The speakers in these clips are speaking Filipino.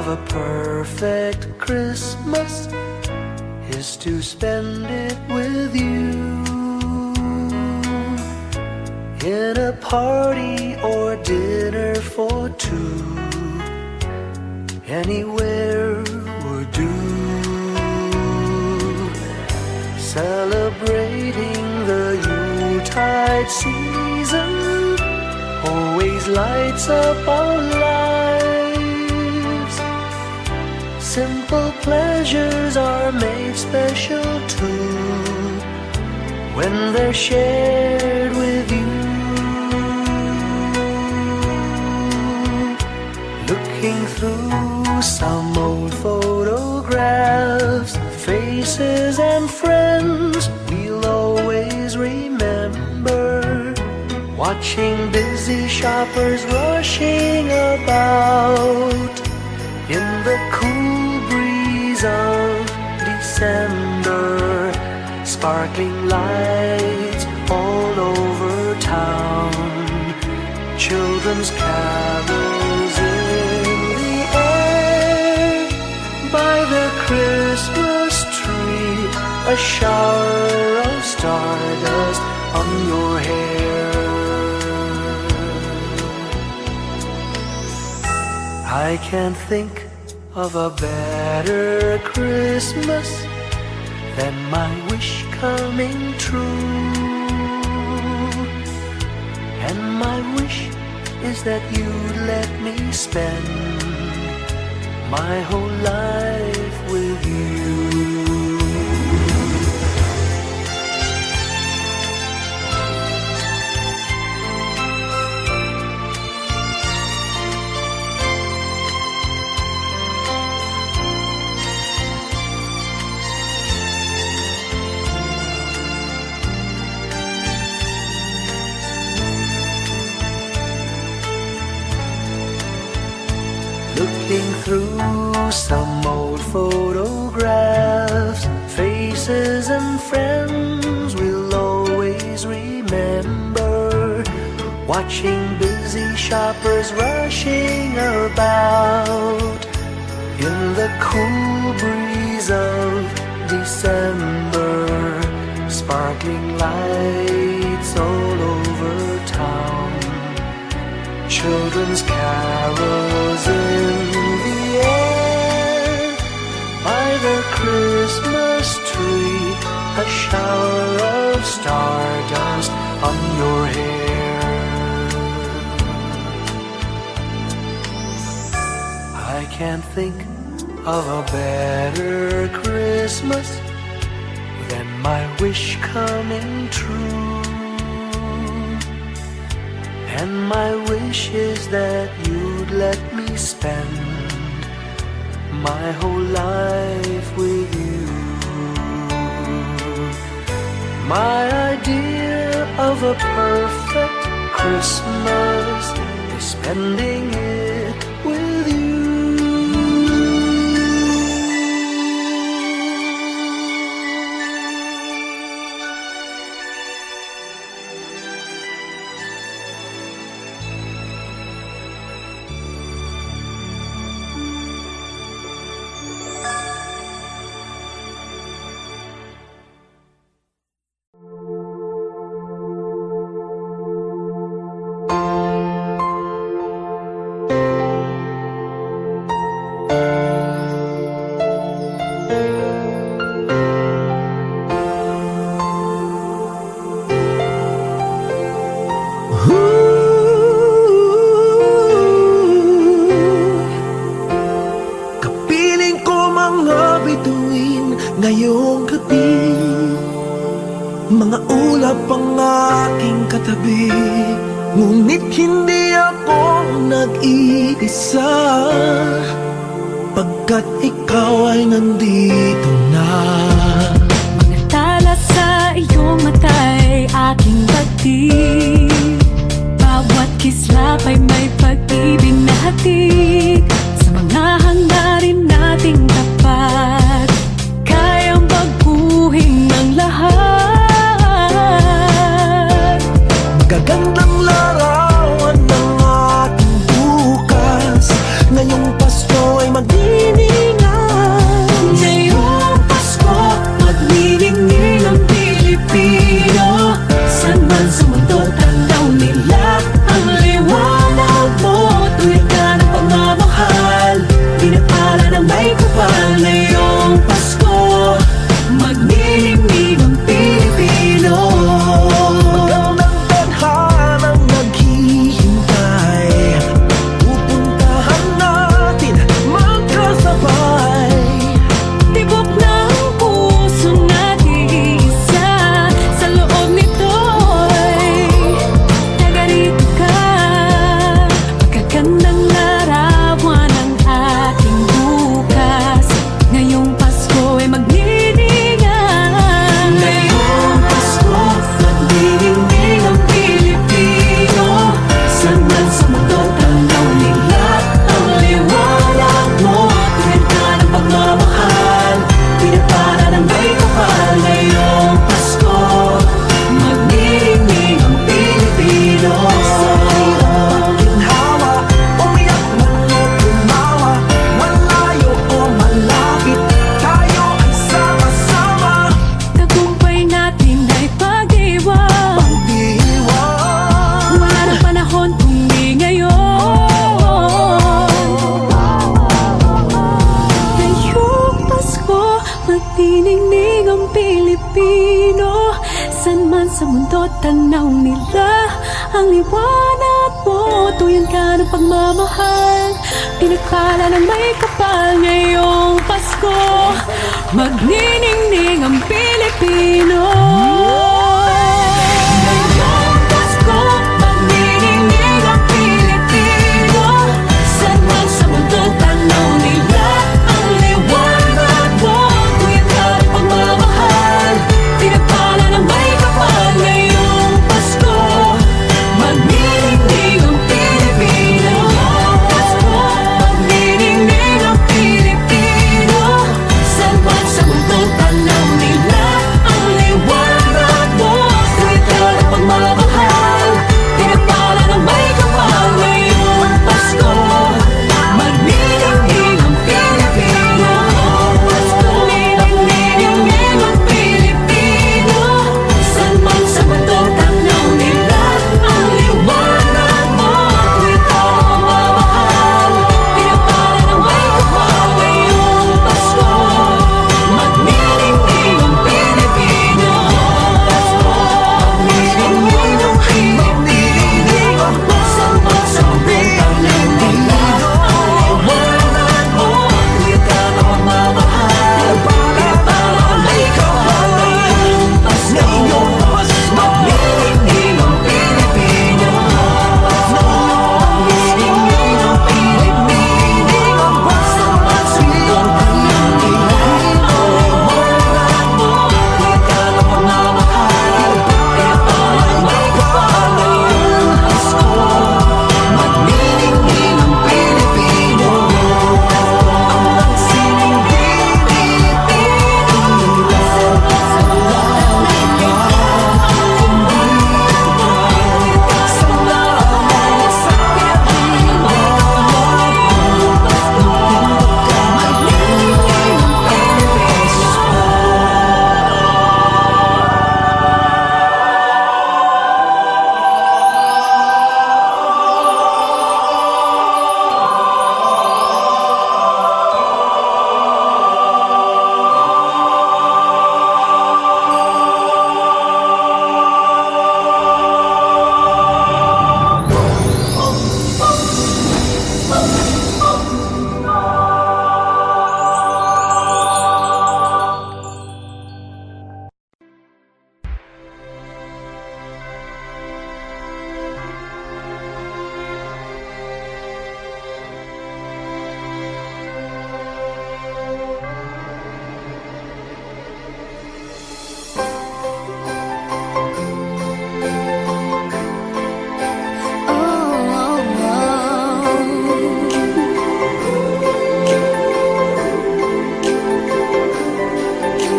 of a perfect Christmas is to spend it with you, in a party or dinner for two. Anywhere would do, celebrating the Yuletide season always lights up our lives. Simple pleasures are made special too when they're shared with you. Looking through some old photographs, faces and friends we'll always remember, watching busy shoppers rushing about in the cool breeze of December, sparkling lights all over town, children's carols in the air. By the Christmas tree, a shower of stardust on your hair. I can't think of a better Christmas than my wish coming true. And my wish is that you'd let me spend my whole life with you. Looking through some old photographs, faces and friends we'll always remember, watching busy shoppers rushing about in the cool breeze of December, sparkling lights all over town, children's carols in the air. By the Christmas tree, a shower of stardust on your hair. I can't think of a better Christmas than my wish coming true. And my wish is that you'd let me spend my whole life with you. My idea of a perfect Christmas is spending it with you. Kapiling ko mga bituin ngayong gabi, mga ulap ang aking katabi, ngunit hindi ako nag-iisa, pagkat ikaw ay nandito na. Mga tala sa iyong mata'y aking pagtig, bawat kislap ay may pag-ibig na hatid. Sa mga hangarin nating tapat, kayang baguhin ng lahat. Magagandang larawan ng ating bukas, ngayong Pasko ay mag tanaw nila. Ang liwanag mo, tuyan ka ng pagmamahal. Pinakala ng may kapal ngayong Pasko. Magniningning ang Pilipino. Ngayong Pasko, magniningning ang Pilipino. Saan man sa mundo tanaw nila. Ang liwanag mo, tuyan ka ng pagmamahal. Pinakala ng may kapal ngayong Pasko. Magniningning ang Pilipino. Magniningning ang Pilipino. Saan man sa mundo tanaw nila. Ang liwanag mo, tuwid ka ng pagmamahal. Pinagpala ng may kapal ngayong Pasko. Magniningning ang Pilipino. Magniningning ang Pilipino. Saan man sa mundo tanaw nila. Ang liwanag mo, tuwid ka ng pagmamahal. Pinagpala ng may kapal ngayong Pasko. Magniningning ang Pilipino. Magniningning ang Pilipino. Saan man sa mundo tanaw nila. Ang liwanag mo, tuwid ka ng pagmamahal. Pinagpala ng may kapal ngayong Pasko. Magniningning ang Pilipino. Magniningning ang Pilipino. Saan man sa mundo tanaw nila. Ang liwanag mo, tuwid ka ng pagmamahal. Pinagpala ng may kapal ngayong Pasko. Magniningning ang Pilipino. Ang sining Pilipino.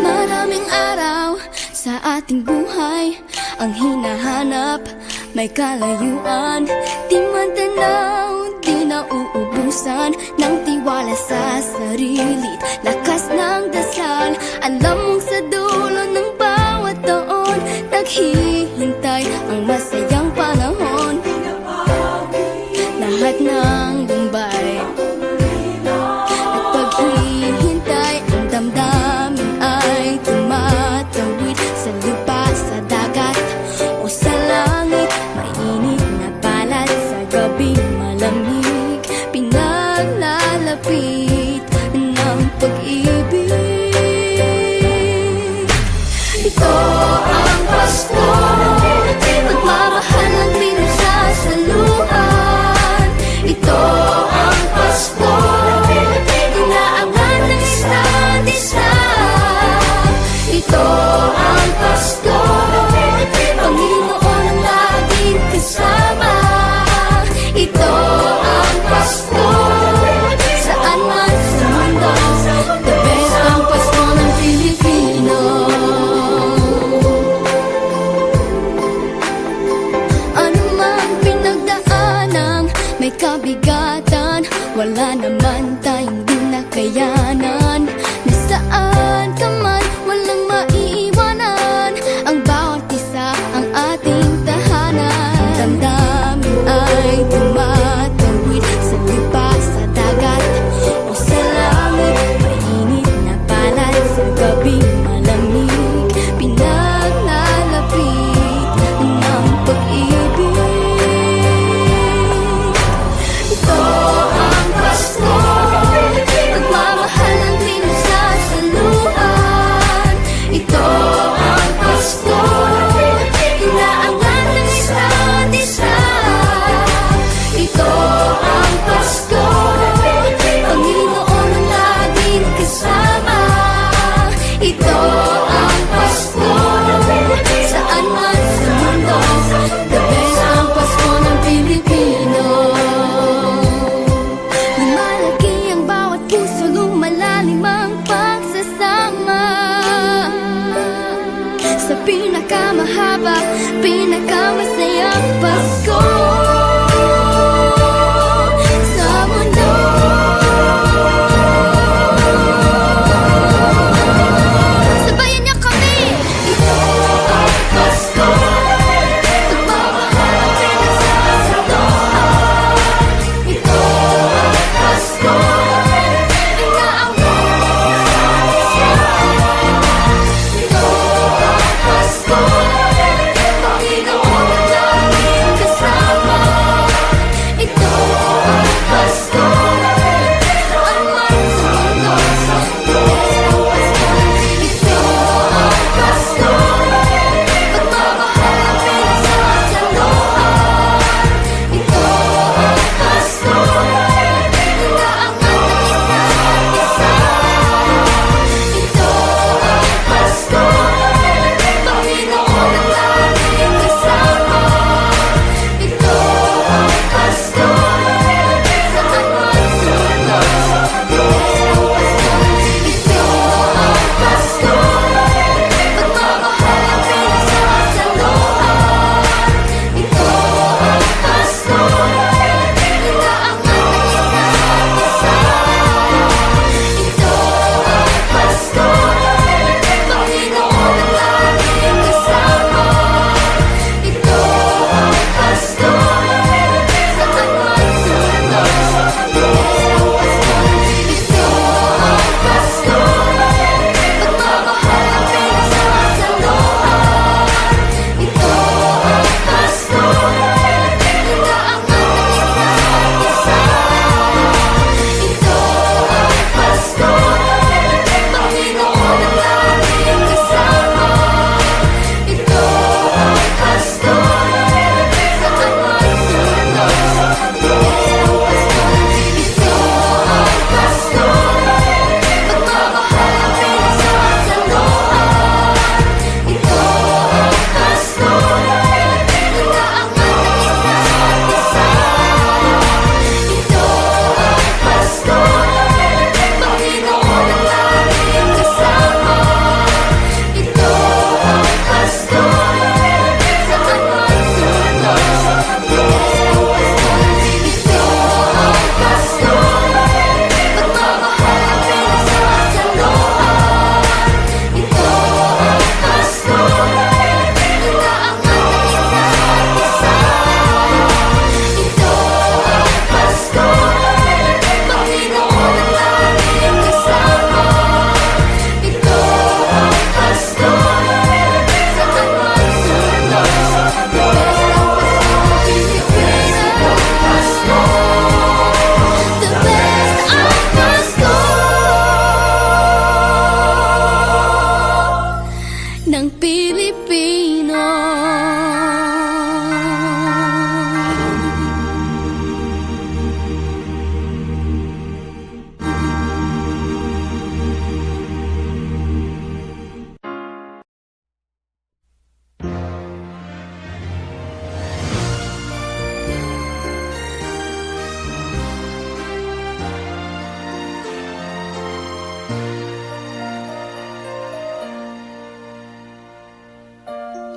Maraming araw sa ating buhay ang hinahanap, may kalayuan. Di man tanaw, di nauubusan ng tiwala sa sarili, lakas ng dasal. Alam mong sa dulo ng bawat taon, naghihintay ang masayang panahon. Lahat ng lumbay at paghihintay, ang damdamin ay tumatawid sa lupa, sa dagat o sa langit. Mainit na balat sa gabi malamig, pinaglalapit ng pag-ibig. Ito ang Pasko, pagmamahal ang pinagsasaluhan. Ito ang Pasko, inaangan ng isa't isa. Ito ang Pasko, Panginoon ang laging kasama. Ito ang Pasko, saan man sa mundo, the best ang Pasko ng Pilipino. Ano mang pinagdaanang may kabigatan, wala naman tayong di nakayanan. Nasaan ka man, walang maiiwanan, ang bawat isa ang ating tahanan. Damdamin ay tumatawid sa lupa, sa dagat o sa langit. Mainit na balat sa gabi malamig, pinaglalapit ng pinakamasayang Pasko sa mundo. Sabayan niyo kami! Ito ang Pasko, pagmamahal ang pinagsasalohan. Ito ang Pasko, inaaway ang isa't isa. Ito ang Pasko, Panginoon ang laging kasama. Ito ang Pasko, saan man sa mundo, sa ito ang Pasko, pagmamahal ang pinagsasalohan. Ito ang Pasko, inaangat ang isa't isa. Ito ang Pasko, Panginoon ang laging kasama. Ito ang Pasko, saan man sa mundo, ito ang Pasko, pagmamahal ang pinagsasalohan. Ito ang Pasko, inaangat ang isa't isa. Ito ang Pasko, Panginoon ang laging kasama. Ito ang Pasko, saan man sa mundo, ito ang Pasko, pagmamahal ang pinagsasalohan. Ito ang Pasko, inaangat ang isa't isa. Ito ang Pasko, Panginoon ang laging kasama. Ito ang Pasko, saan man sa mundo, ito ang Pasko, pagmamahal ang pinagsasalohan. Ito ang Pasko, inaangat ang isa't isa. Ito ang Pasko, Panginoon ang laging kasama. Ito ang Pasko, saan man sa mundo, ito ang Pasko, pagmamahal ang pinagsasalohan. Ito ang Pasko, inaangat ang isa't isa. Ito ang Pasko, Panginoon ang laging kasama. Ito ang Pasko, saan man sa mundo, the best ang Pasko ng Pilipino.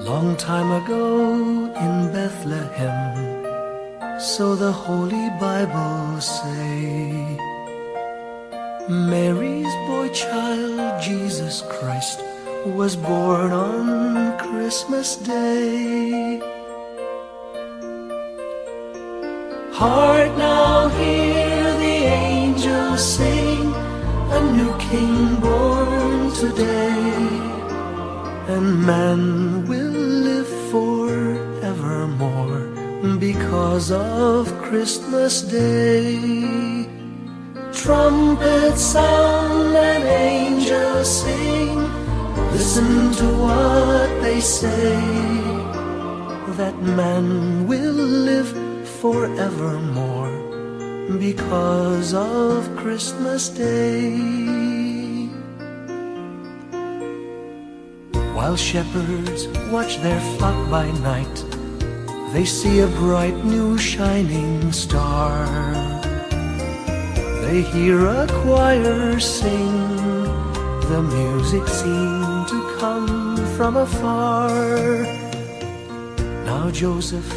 Long time ago in Bethlehem, so the Holy Bible say, Mary's boy child, Jesus Christ, was born on Christmas Day. Heart, now hear the angels sing, a new king born today, and man will live forevermore because of Christmas Day. Trumpets sound and angels sing, listen to what they say, that man will live forevermore because of Christmas Day. While shepherds watch their flock by night, they see a bright new shining star. They hear a choir sing, the music seemed to come from afar. Now Joseph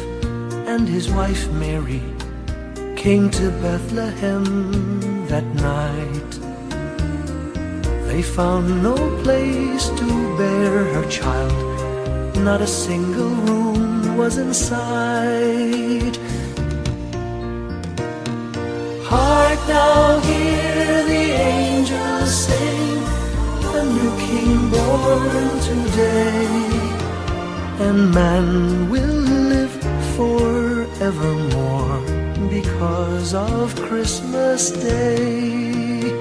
and his wife Mary came to Bethlehem that night. They found no place to bear her child, not a single room was in sight. Hark now, hear the angels sing, a new king born today, and man will live forevermore because of Christmas Day.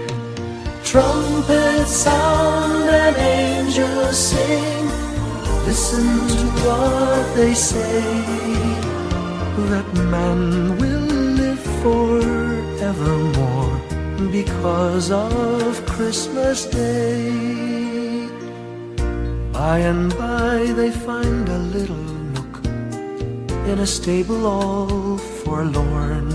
Trumpets sound and angels sing, listen to what they say, that man will live forevermore because of Christmas Day. By and by they find a little nook in a stable all forlorn,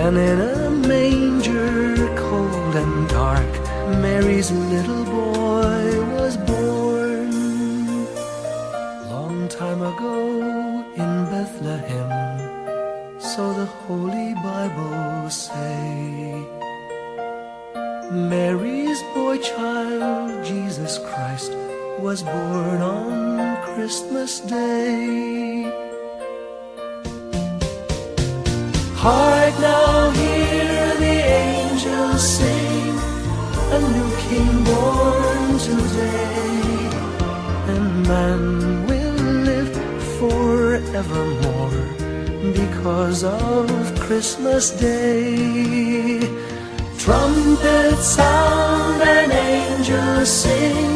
and in a manger cold and dark Mary's little boy was born. Long time ago in Bethlehem, so the Holy Bible say, Mary's boy child, Jesus Christ, was born on Christmas Day. Hark now, hear the angels sing, a new king born today, and man will live forevermore because of Christmas Day. Trumpets sound and angels sing,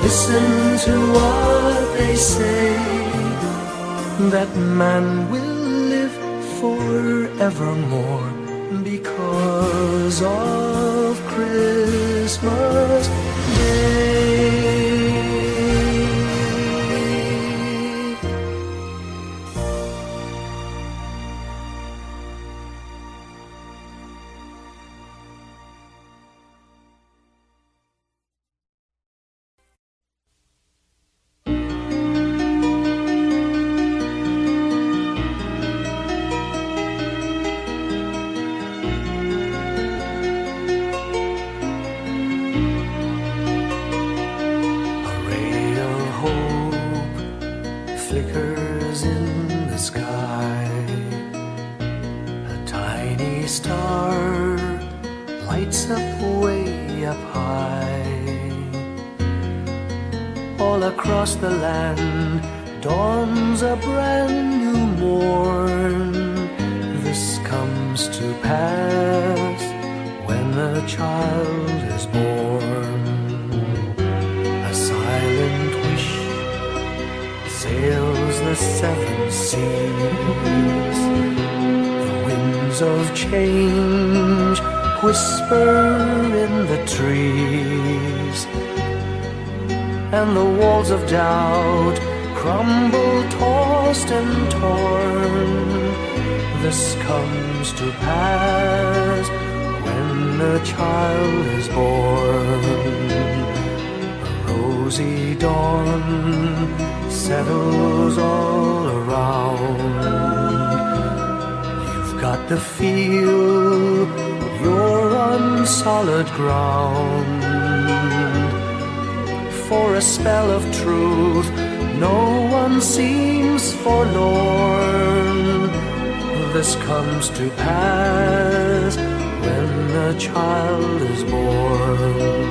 listen to what they say, that man will live forevermore because of Christmas Day. Flickers in the sky, a tiny star lights up way up high. All across the land dawns a brand new morn. This comes to pass when a child is born. A silent wish sails the seven seas. The winds of change whisper in the trees, and the walls of doubt crumble, tossed and torn. This comes to pass when a child is born. A rosy dawn settles all around. You've got to feel you're on solid ground. For a spell of truth, no one seems forlorn. This comes to pass when a child is born.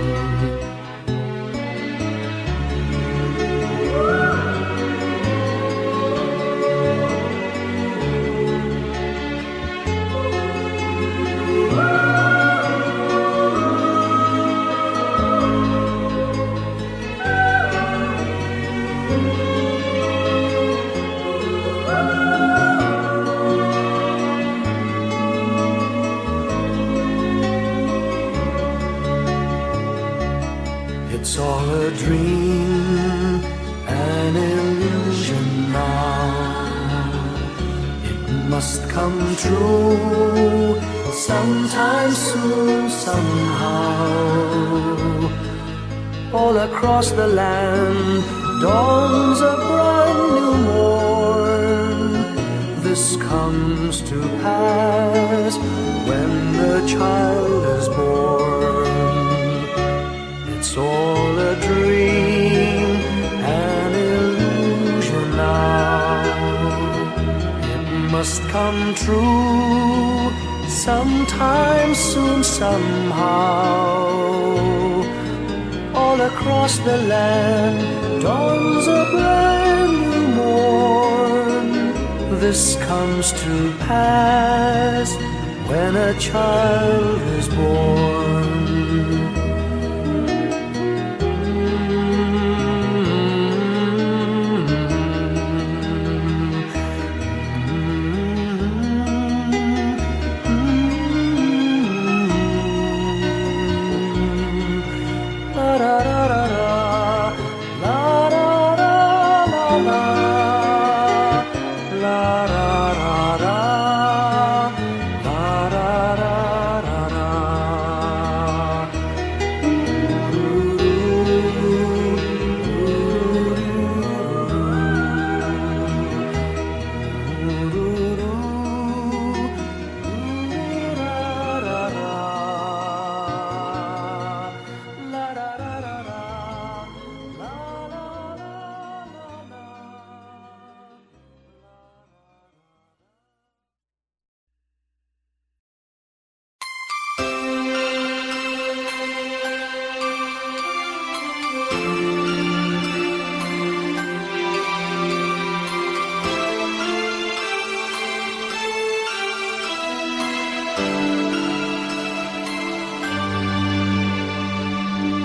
It's all a dream, an illusion now. It must come true sometime soon, somehow. All across the land dawns a brand new morn. This comes to pass when the child is born. It's all a dream, an illusion now. It must come true sometime soon, somehow. All across the land dawns a brand new morn. This comes to pass when a child is born.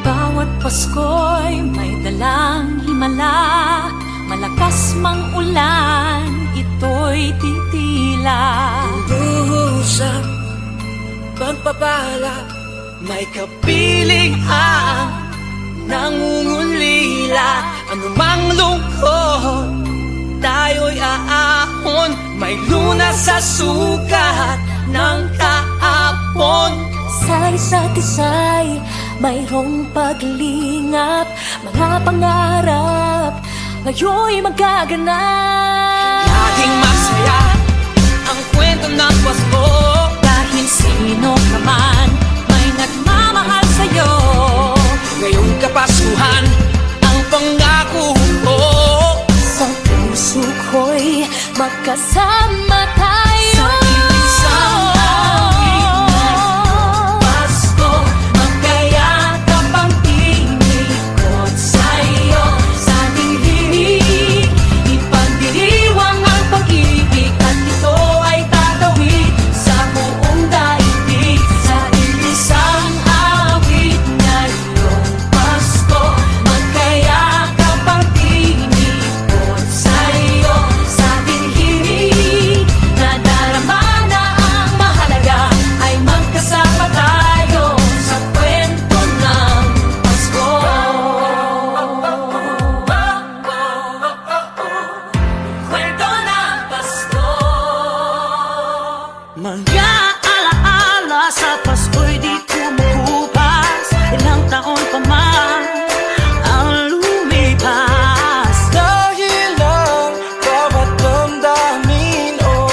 Bawat Pasko'y may dalang himala. Malakas mang ulan, ito'y titila. Usap, pagpapala, may kapiling ang nangungulila. Anumang lungkot, tayo'y aahon. May lunas sa sukat ng kahapon. Sa isa't isa'y mayroong paglingap. Mga pangarap ngayon'y magaganap. Laging masaya ang kwento ng Pasko. Dahil sino ka man may nagmamahal sa'yo. Ngayong Kapaskuhan, ang pangako ko. Sa puso ko'y magkasama tayo. Sa isang awit na Pasko, magkayakap ang tinikot sa'yo. Sa ating hilig, ipagdiriwang ang pag-ibig. At ito ay tatawid sa buong daigdig. Sa isang awit ngayong Pasko, magkayakap ang tinikot sa'yo. Sa ating hilig, nadarama na ang mahalaga, ay magkasama tayo sa kwento ng Pasko. Kwento ng Pasko. mga alaala sa Pasko'y di kumukupas. Ilang taon pa man ang lumipas. Dahil ang bawat damdamin o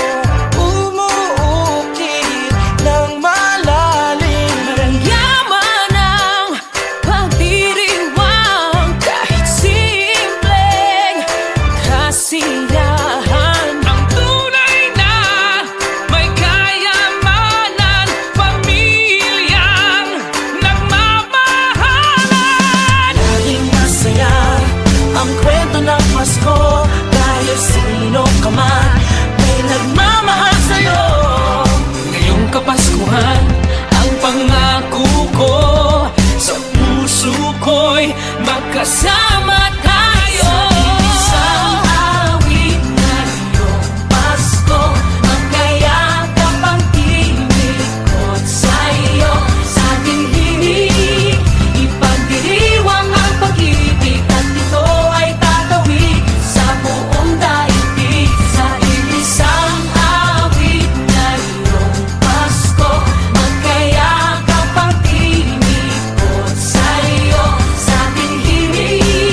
umuukit ng malalim. Yaman ang pagdiriwang, kahit simpleng kasiyahan. Ang tunay na may kayamanan, pamilyang nagmamahalan. Laging masaya ang kwento ng Pasko. Dahil sino ka man may nagmamahal sa'yo. Ngayong Kapaskuhan, ang pangako ko. Sa puso ko'y magkasama tayo. Isang awit ngayong Pasko, magkayakap ang tinikot sa'yo. Sa ating hilig, ipagdiriwang ang pag-ibig. At ito ay tatawid sa buong daigdig. Sa isang awit ngayong Pasko, magkayakap ang tinikot sa'yo. Sa ating hilig,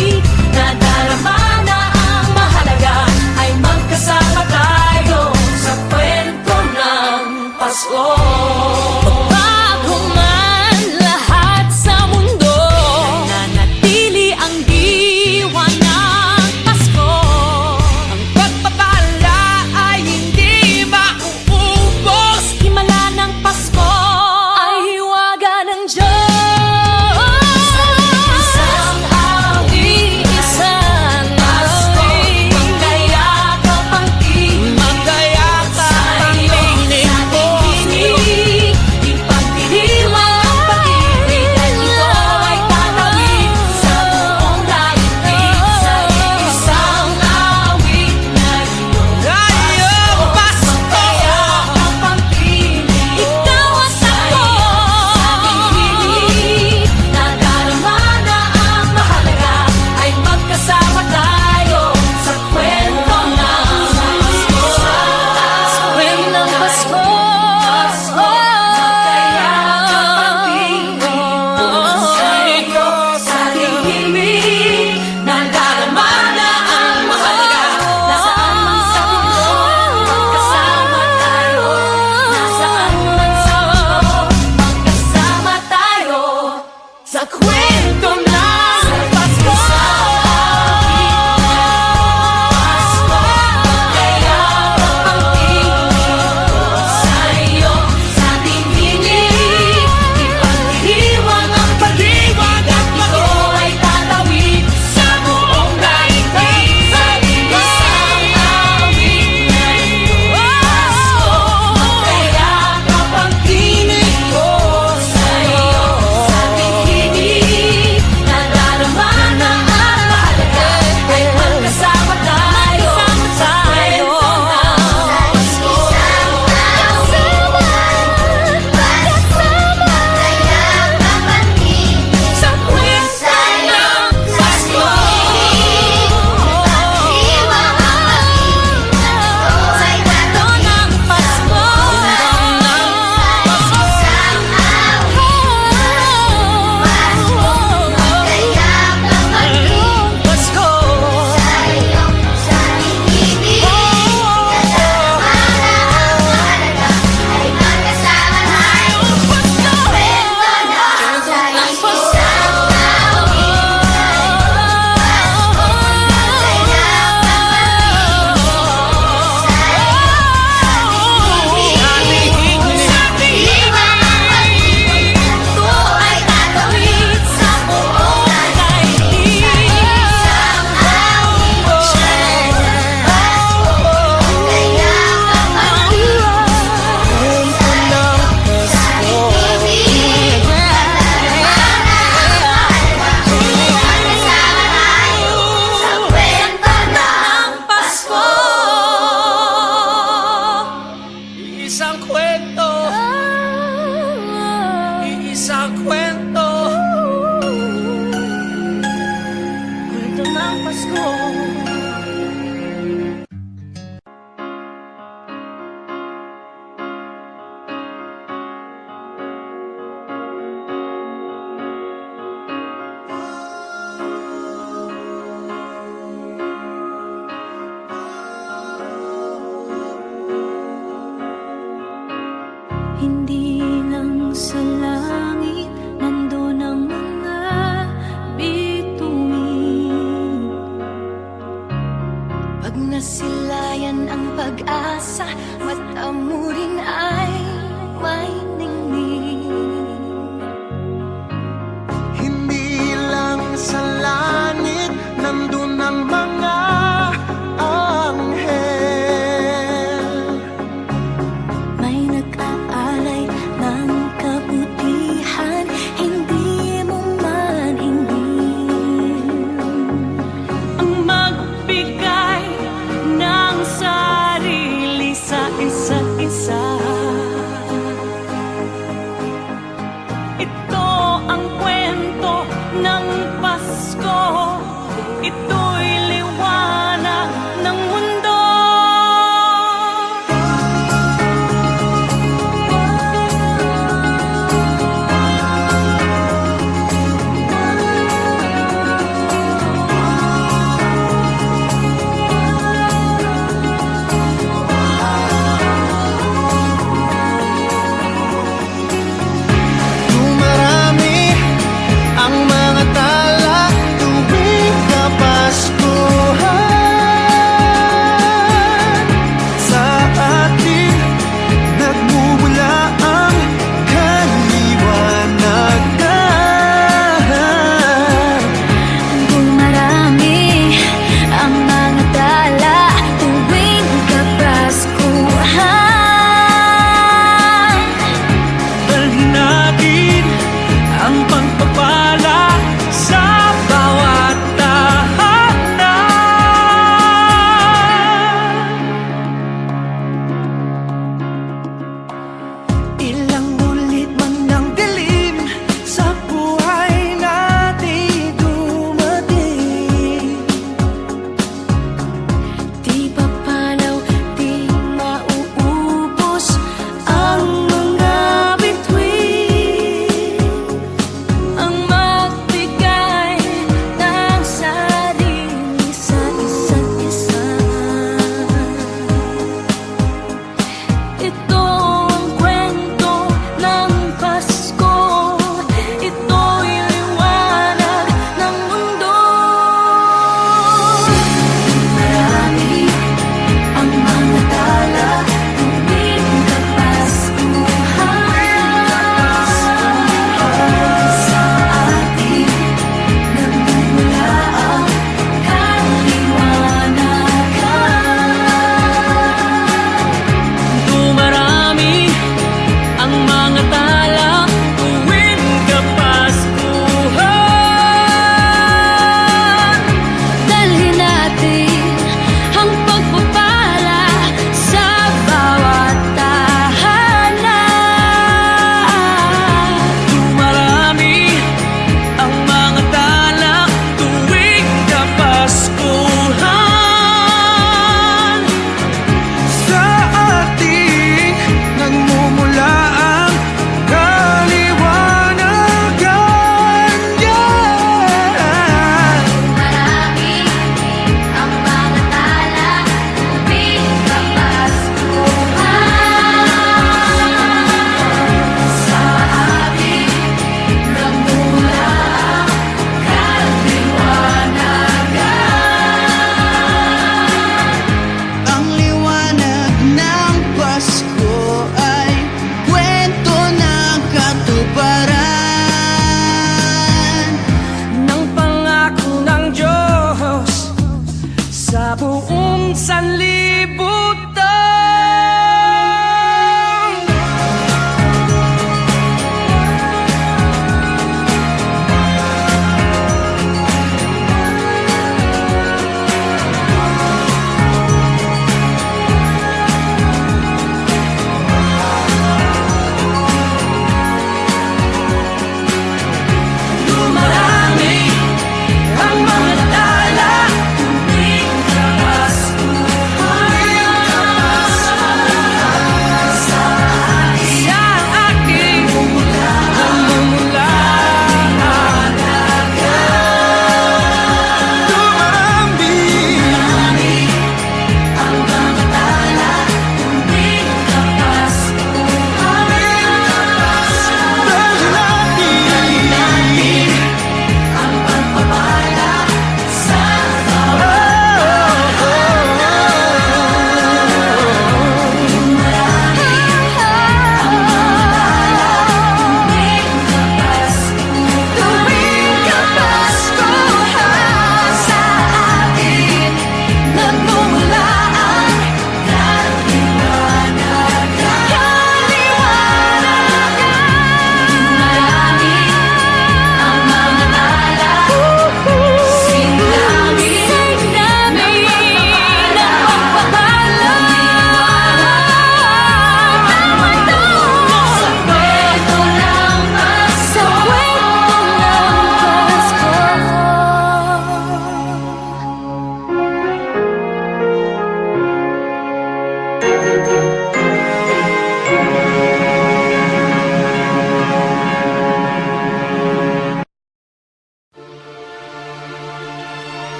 bayan ang pag-asa, mata mo rin ay may ningning. Hindi lang sa langit nandun ang mga anghel. May nag-aalay ng kabutihan, hindi mo man ingin. Ang magbigay ng sarili sa isa't isa.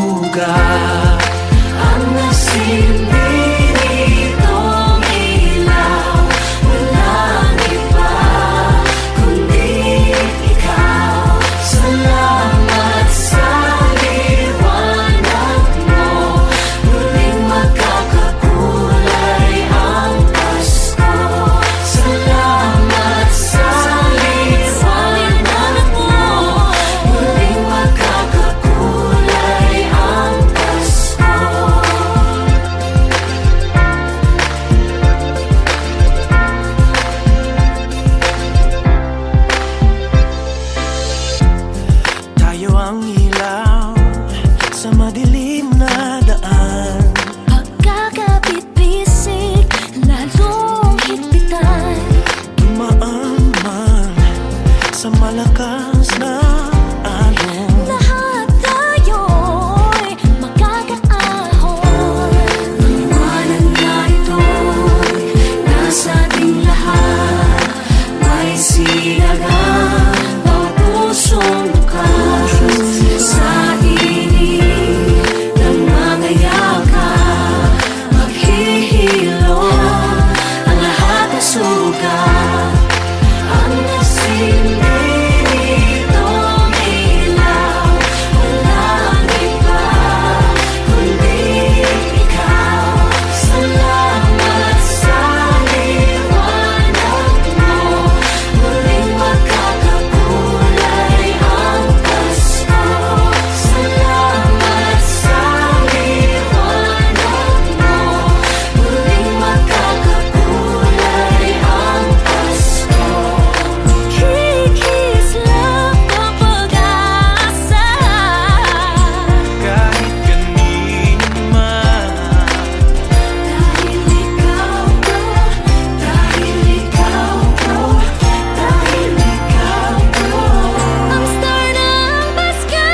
sugat. Ang nasilbi nitong ilaw, walang iba kundi ikaw. Salamat sa liwanag mo, muling magkakakulay ang Pasko. Salamat sa liwanag mo, muling magkakakulay ang Pasko. Tayo ang ilaw sa madilim na daan. Pagkakabit-bisig, lalong higpitan. Dumaan man sa malakas na alon. Lahat tayo'y magkakaahon. Liwanag na ito'y nasa ating lahat. May sinagang bawat pusong bukas. Sa init ng mga yakap, maghihilom ang lahat ng sugat. Ang nasilbi nitong ilaw, walang iba kundi ikaw. Salamat sa liwanag mo, muling magkakakulay ang Pasko. Salamat sa liwanag mo, muling magkakakulay ang Pasko. Kikislang ang pag-asa. Kahit kanino man, Dahil ikaw ko, dahil ikaw ko, dahil ikaw ko, ang star ng Pasko.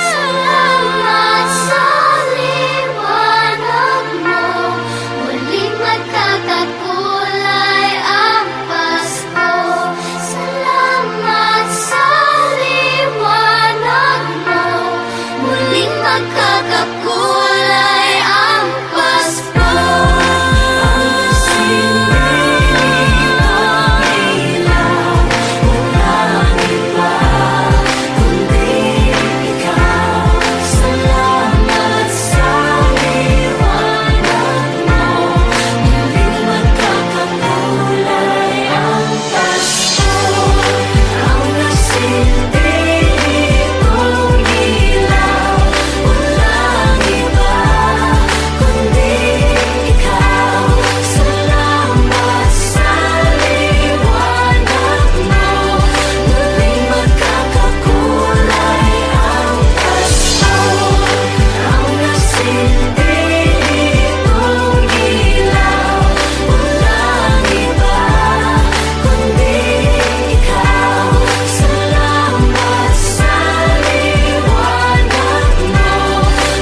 Salamat sa liwanag mo, muling magkakakulay ang Pasko. Salamat sa liwanag mo, muling magkakakulay ang Pasko. Ang nasilbi nitong ilaw, walang iba kundi ikaw. Salamat sa liwanag mo, muling magkakakulay ang Pasko. Ang nasilbi nitong ilaw, walang iba kundi ikaw. Salamat sa liwanag mo, muling magkakakulay ang Pasko. Ang nasilbi nitong ilaw, walang iba kundi ikaw. Salamat sa liwanag mo,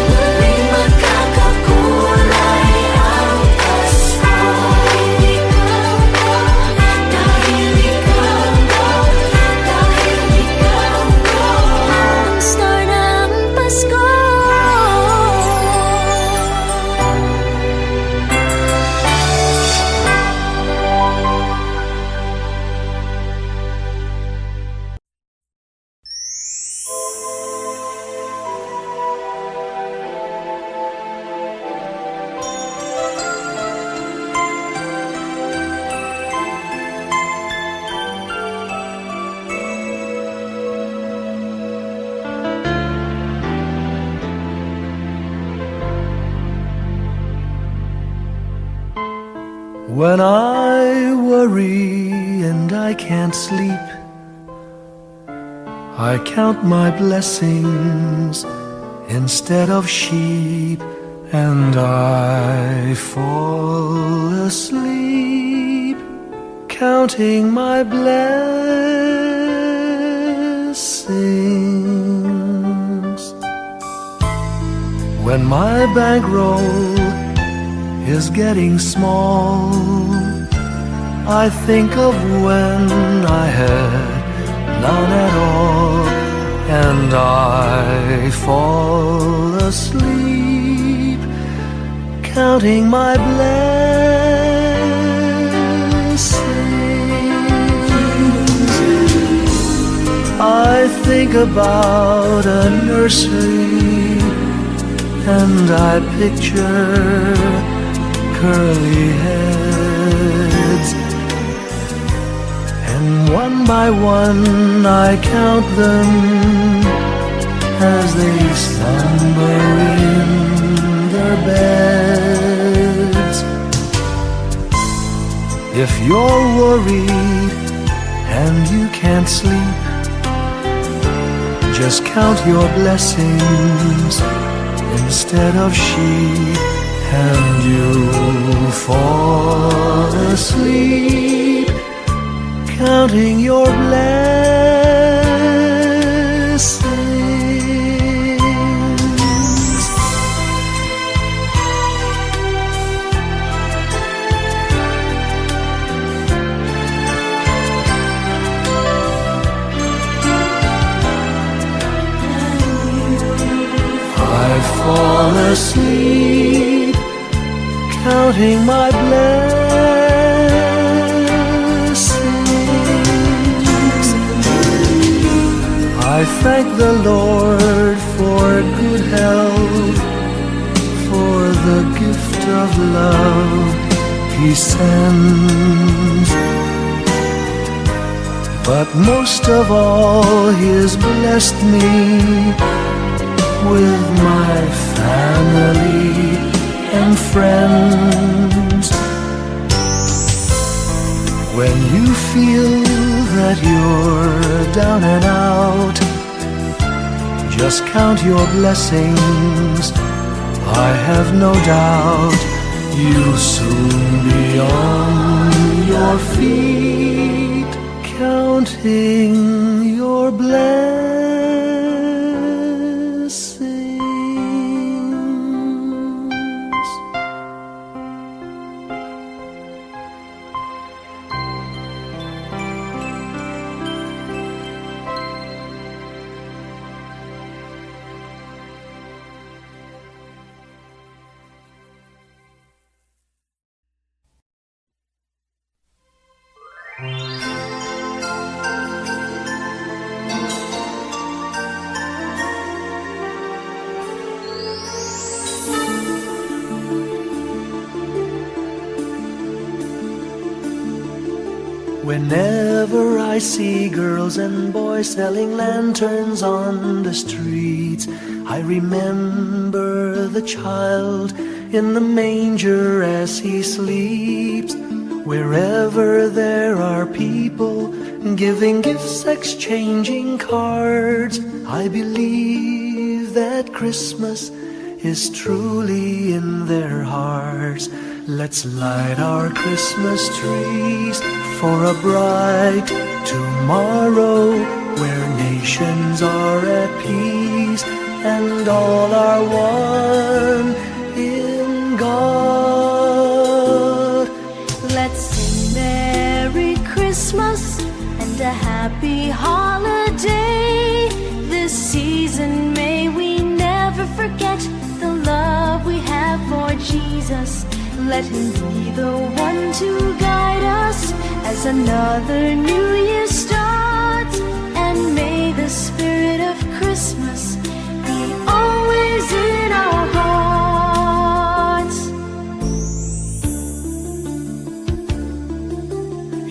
muling magkakakulay ang Pasko. Dahil ikaw ko, dahil ikaw ko, ang star ng Pasko. When I worry and I can't sleep, I count my blessings instead of sheep, and I fall asleep counting my blessings. When my bankroll is getting small, I think of when I had none at all, and I fall asleep, counting my blessings. I think about a nursery, and I picture curly heads, and one by one I count them as they slumber in their beds. If you're worried and you can't sleep, just count your blessings instead of sheep, and you'll fall asleep, counting your blessings. I fall asleep, counting my blessings. I thank the Lord for good health, for the gift of love He sends. But most of all, He has blessed me with my family and friends. When you feel that you're down and out, just count your blessings. I have no doubt you'll soon be on your feet, counting your blessings. Whenever I see girls and boys selling lanterns on the streets, I remember the child in the manger as he sleeps. Wherever there are people giving gifts, exchanging cards, I believe that Christmas is truly in their hearts. Let's light our Christmas trees for a bright tomorrow, where nations are at peace and all are one in God. Let's sing Merry Christmas and a happy holiday. This season may we never forget the love we have for Jesus. Let Him be the one to guide us as another new year starts. And may the spirit of Christmas be always in our hearts.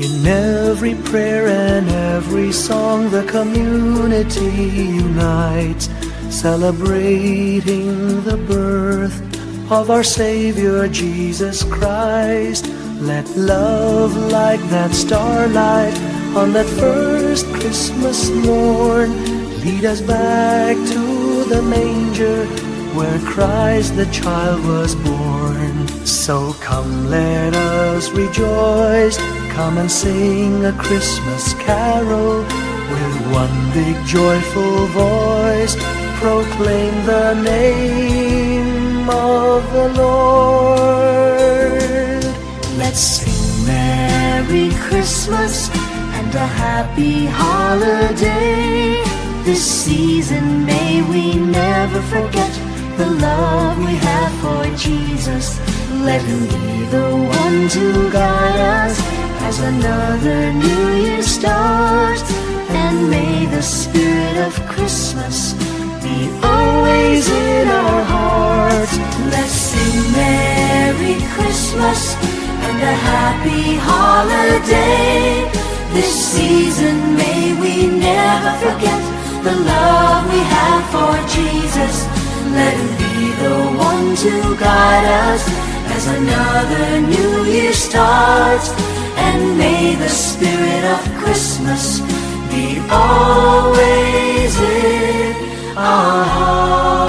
In every prayer and every song, the community unites, celebrating the birth of our Savior Jesus Christ. Let love like that starlight on that first Christmas morn lead us back to the manger where Christ the child was born. So come, let us rejoice, come and sing a Christmas carol with one big joyful voice. Proclaim the name of the Lord. Let's sing Merry Christmas and a happy holiday. this season may we never forget the love we have for Jesus. Let him be the one to guide us as another new year starts. And may the spirit of Christmas be always in our hearts. Let's sing Merry Christmas and a happy holiday. This season may we never forget the love we have for Jesus. Let him be the one to guide us as another new year starts. And may the spirit of Christmas be always in our hearts.